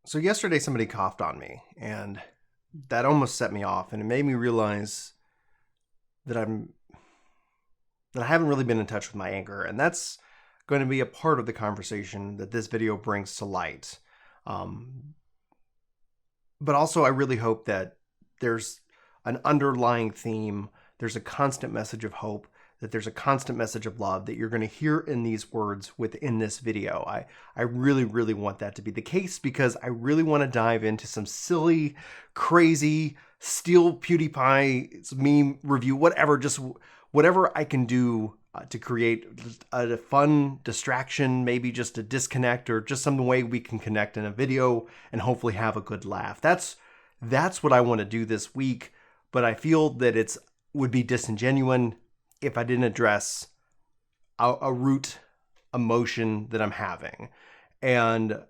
So yesterday somebody coughed on me, and that almost set me off, and it made me realize that I haven't really been in touch with my anger, and that's going to be a part of the conversation that this video brings to light. Um, but also, I really hope that there's an underlying theme, there's a constant message of hope, that there's a constant message of love that you're going to hear in these words within this video. I really, really want that to be the case because I really want to dive into some silly, crazy, steal PewDiePie meme review, whatever, just whatever I can do to create a fun distraction, maybe just a disconnect or just some way we can connect in a video and hopefully have a good laugh. That's what I want to do this week, but I feel that it's would be disingenuous if I didn't address a root emotion that I'm having. And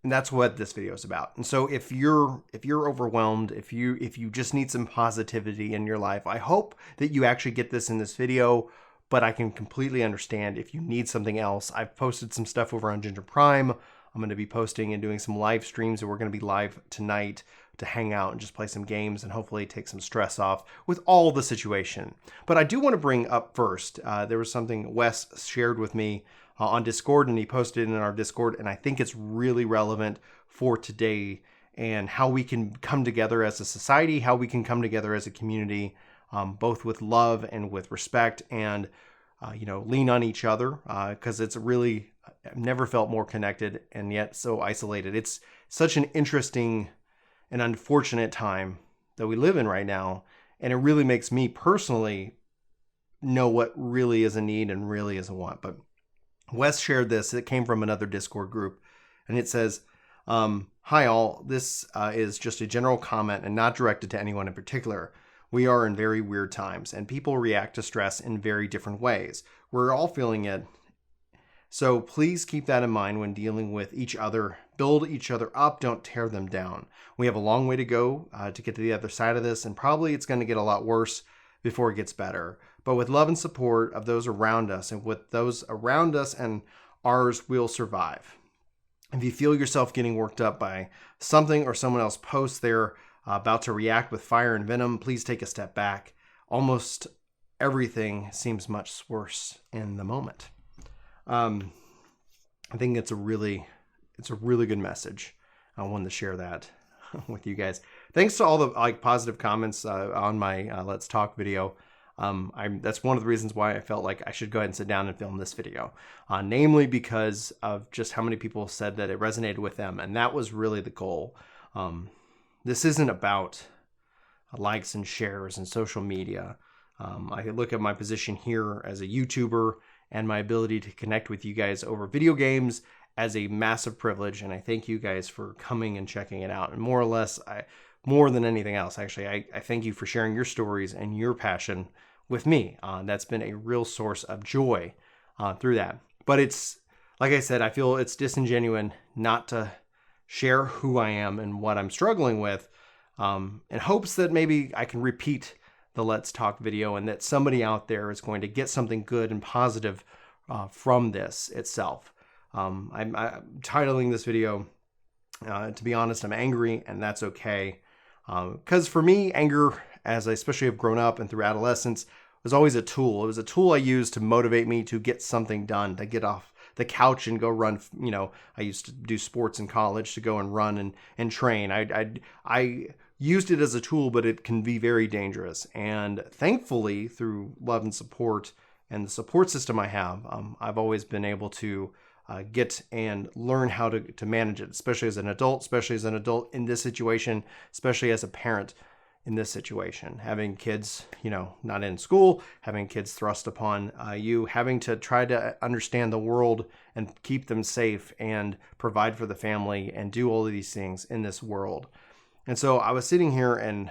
that's what this video is about. And so if you're overwhelmed, if you just need some positivity in your life, I hope that you actually get this in this video, but I can completely understand if you need something else. I've posted some stuff over on Ginger Prime. I'm going to be posting and doing some live streams, and we're going to be live tonight to hang out and just play some games and hopefully take some stress off with all the situation. But I do want to bring up first, there was something Wes shared with me on Discord, and he posted it in our Discord, and I think it's really relevant for today and how we can come together as a society, how we can come together as a community, both with love and with respect, and lean on each other, because it's really, I've never felt more connected and yet so isolated. It's such an interesting and unfortunate time that we live in right now, and it really makes me personally know what really is a need and really is a want. But Wes shared this. It came from another Discord group, and it says, hi all, this is just a general comment and not directed to anyone in particular. We are in very weird times, and people react to stress in very different ways. We're all feeling it. So please keep that in mind when dealing with each other. Build each other up, don't tear them down. We have a long way to go to get to the other side of this, and probably it's going to get a lot worse before it gets better. But with love and support of those around us, and with those around us and ours, we'll survive. If you feel yourself getting worked up by something or someone else posts they're about to react with fire and venom, please take a step back. Almost everything seems much worse in the moment. I think it's a really good message. I wanted to share that with you guys. Thanks to all the positive comments on my Let's Talk video. That's one of the reasons why I felt like I should go ahead and sit down and film this video, namely because of just how many people said that it resonated with them, and that was really the goal. This isn't about likes and shares and social media. I look at my position here as a YouTuber and my ability to connect with you guys over video games as a massive privilege, and I thank you guys for coming and checking it out. And more or less, more than anything else, actually, I thank you for sharing your stories and your passion with me. That's been a real source of joy through that. But it's, like I said, I feel it's disingenuous not to share who I am and what I'm struggling with, in hopes that maybe I can repeat the Let's Talk video and that somebody out there is going to get something good and positive from this itself. I'm titling this video, to be honest, I'm angry, and that's okay. Because for me, anger, as I especially have grown up and through adolescence, was always a tool. It was a tool I used to motivate me to get something done, to get off the couch and go run. I used to do sports in college, to go and run and train. I used it as a tool, but it can be very dangerous. And thankfully, through love and support and the support system I have, I've always been able to get and learn how to manage it, especially as an adult in this situation, especially as a parent in this situation, having kids, not in school, having kids thrust upon you, having to try to understand the world and keep them safe and provide for the family and do all of these things in this world. And so I was sitting here, and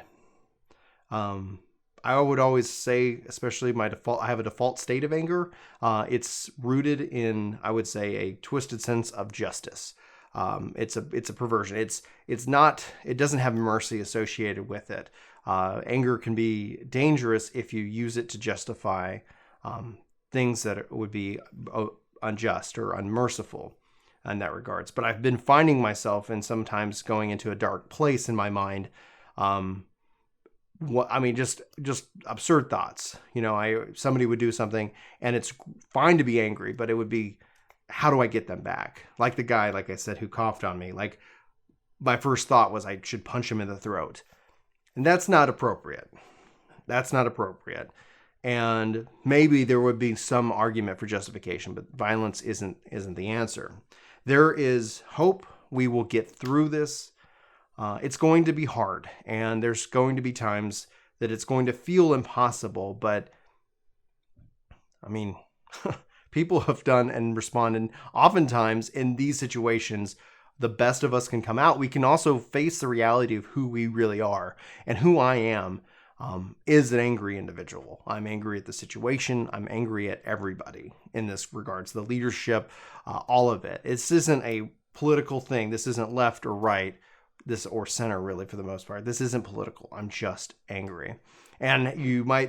I would always say, especially I have a default state of anger. It's rooted in, I would say, a twisted sense of justice. It's a perversion. It doesn't have mercy associated with it. Anger can be dangerous if you use it to justify things that would be unjust or unmerciful. in that regards. But I've been finding myself and sometimes going into a dark place in my mind. Just absurd thoughts. Somebody would do something and it's fine to be angry, but it would be, how do I get them back? Like the guy, like I said, who coughed on me. Like, my first thought was I should punch him in the throat. And that's not appropriate. That's not appropriate. And maybe there would be some argument for justification, but violence isn't the answer. There is hope. We will get through this. It's going to be hard, and there's going to be times that it's going to feel impossible, but I mean, people have done and responded. Oftentimes in these situations, the best of us can come out. We can also face the reality of who we really are, and who I am is an angry individual. I'm angry at the situation. I'm angry at everybody in this regards, the leadership, all of it. This isn't a political thing. This isn't left or right, or center, really, for the most part. This isn't political. I'm just angry. And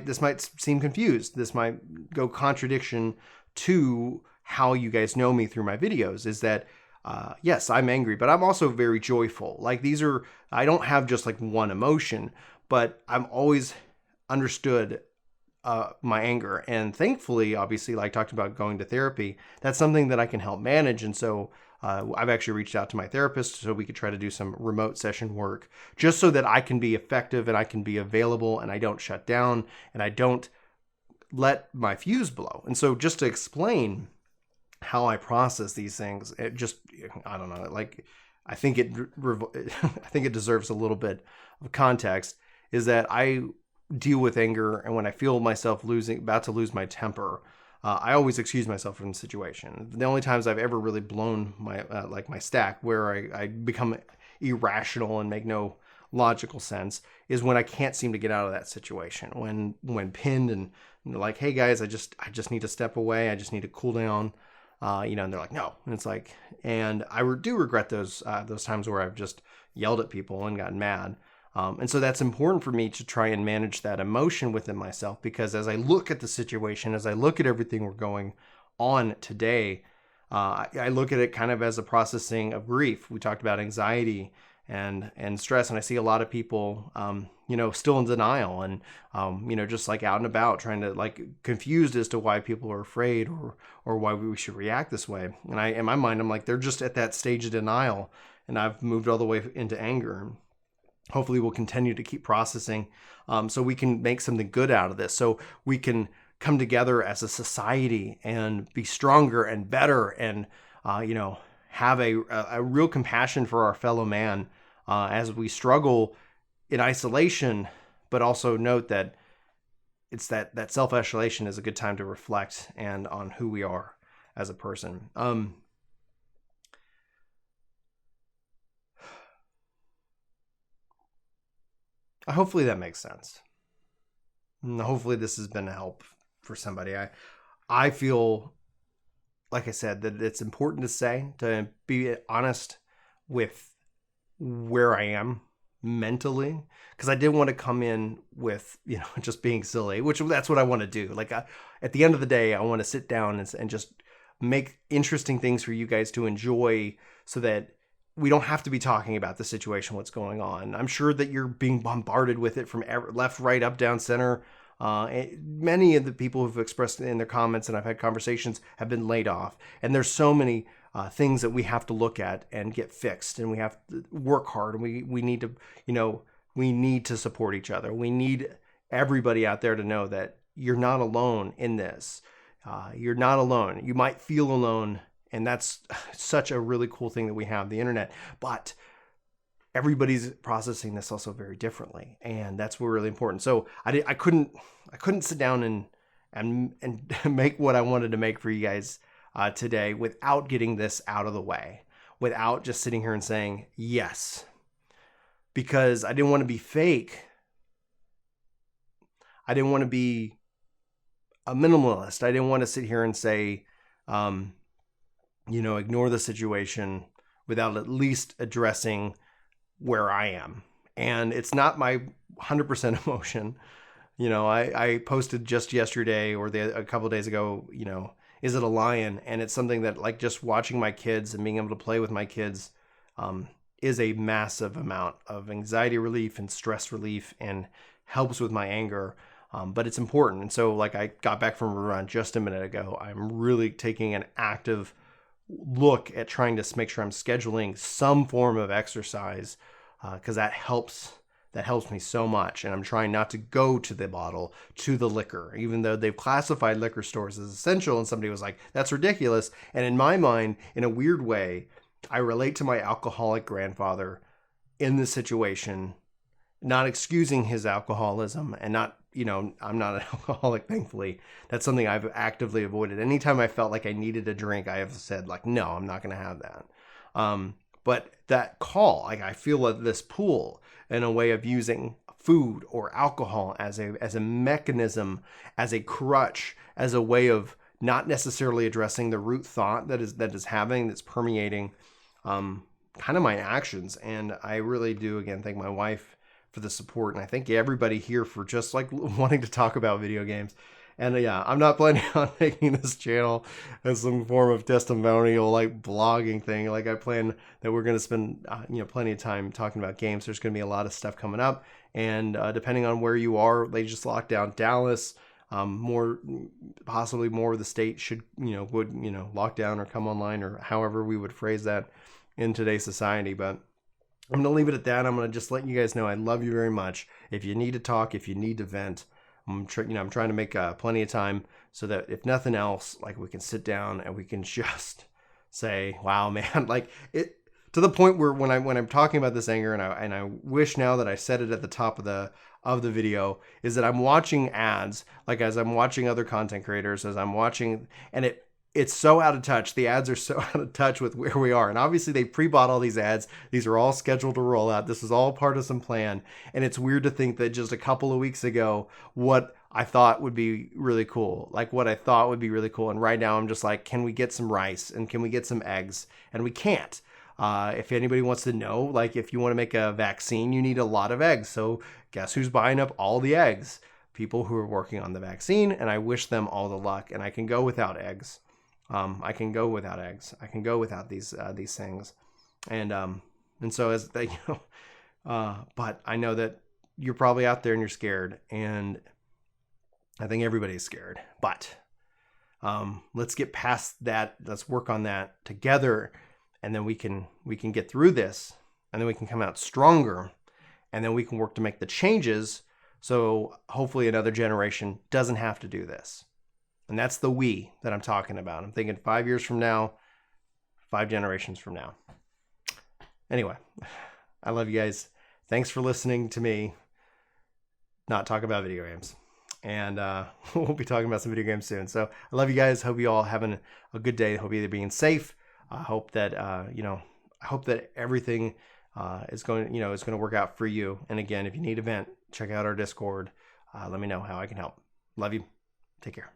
this might seem confused. This might go contradiction to how you guys know me through my videos, is that yes, I'm angry, but I'm also very joyful. Like, I don't have just like one emotion, but I'm always understood my anger. And thankfully, obviously, like I talked about going to therapy, that's something that I can help manage. And so I've actually reached out to my therapist so we could try to do some remote session work, just so that I can be effective and I can be available and I don't shut down and I don't let my fuse blow. And so just to explain how I process these things, I don't know, like, I think it deserves a little bit of context, is that I deal with anger, and when I feel myself about to lose my temper, I always excuse myself from the situation. The only times I've ever really blown my stack, where I become irrational and make no logical sense, is when I can't seem to get out of that situation. When pinned and like, hey guys, I just need to step away. I just need to cool down. And they're like, no. And it's like, and I do regret those times where I've just yelled at people and gotten mad. And so that's important for me to try and manage that emotion within myself, because as I look at the situation, as I look at everything we're going on today, I look at it kind of as a processing of grief. We talked about anxiety and stress, and I see a lot of people, still in denial and, just like out and about trying to, like, confused as to why people are afraid or why we should react this way. And in my mind, I'm like, they're just at that stage of denial, and I've moved all the way into anger. Hopefully we'll continue to keep processing, so we can make something good out of this, so we can come together as a society and be stronger and better and, have a real compassion for our fellow man as we struggle in isolation, but also note that it's that self-isolation is a good time to reflect and on who we are as a person. Hopefully that makes sense. Hopefully this has been a help for somebody. I feel, like I said, that it's important to be honest with where I am mentally, because I didn't want to come in with, just being silly, which that's what I want to do. Like, at the end of the day, I want to sit down and just make interesting things for you guys to enjoy, so that we don't have to be talking about the situation, what's going on. I'm sure that you're being bombarded with it from left, right, up, down, center. Many of the people who've expressed in their comments, and I've had conversations, have been laid off. And there's so many things that we have to look at and get fixed, and we have to work hard, and we need to, we need to support each other. We need everybody out there to know that you're not alone in this. You're not alone. You might feel alone, and that's such a really cool thing that we have, the internet. But everybody's processing this also very differently, and that's really important. So I couldn't sit down and make what I wanted to make for you guys today without getting this out of the way, without just sitting here and saying yes, because I didn't want to be fake. I didn't want to be a minimalist. I didn't want to sit here and say, ignore the situation without at least addressing where I am. And it's not my 100% emotion. I posted just yesterday or a couple of days ago, Is it a lion? And it's something that, like, just watching my kids and being able to play with my kids is a massive amount of anxiety relief and stress relief and helps with my anger. But it's important. And so, like, I got back from a run just a minute ago. I'm really taking an active look at trying to make sure I'm scheduling some form of exercise, because that helps me so much. And I'm trying not to go to the bottle, to the liquor, even though they've classified liquor stores as essential. And somebody was like, that's ridiculous. And in my mind, in a weird way, I relate to my alcoholic grandfather in this situation, not excusing his alcoholism and not, I'm not an alcoholic, thankfully. That's something I've actively avoided. Anytime I felt like I needed a drink, I have said, like, no, I'm not going to have that. But that call, like, I feel like this pull in a way of using food or alcohol as a mechanism, as a crutch, as a way of not necessarily addressing the root thought that's permeating kind of my actions. And I really do, again, thank my wife for the support. And I thank everybody here for just, like, wanting to talk about video games. And yeah, I'm not planning on making this channel as some form of testimonial, like, blogging thing. Like, I plan that we're going to spend, plenty of time talking about games. There's going to be a lot of stuff coming up. And depending on where you are, they just locked down Dallas. Possibly more of the state would lock down or come online, or however we would phrase that in today's society. But I'm going to leave it at that. I'm going to just let you guys know I love you very much. If you need to talk, if you need to vent, I'm trying to make plenty of time so that if nothing else, like, we can sit down and we can just say, wow, man, like, it, to the point where when I'm talking about this anger, and I wish now that I said it at the top of the video, is that I'm watching ads, like, as I'm watching other content creators, as I'm watching, and it's so out of touch. The ads are so out of touch with where we are. And obviously they pre-bought all these ads. These are all scheduled to roll out. This is all part of some plan. And it's weird to think that just a couple of weeks ago, what I thought would be really cool, and right now I'm just like, can we get some rice and can we get some eggs? And we can't. If anybody wants to know, like, if you want to make a vaccine, you need a lot of eggs. So guess who's buying up all the eggs? People who are working on the vaccine, and I wish them all the luck. And I can go without eggs. I can go without eggs. I can go without these things. And so as they, but I know that you're probably out there and you're scared, and I think everybody's scared, but let's get past that. Let's work on that together. And then we can get through this, and then we can come out stronger, and then we can work to make the changes. So hopefully another generation doesn't have to do this. And that's the we that I'm talking about. I'm thinking 5 years from now, 5 generations from now. Anyway, I love you guys. Thanks for listening to me not talk about video games. And we'll be talking about some video games soon. So I love you guys. Hope you all having a good day. Hope you're being safe. I hope that, I hope that everything is going to work out for you. And again, if you need a vent, check out our Discord. Let me know how I can help. Love you. Take care.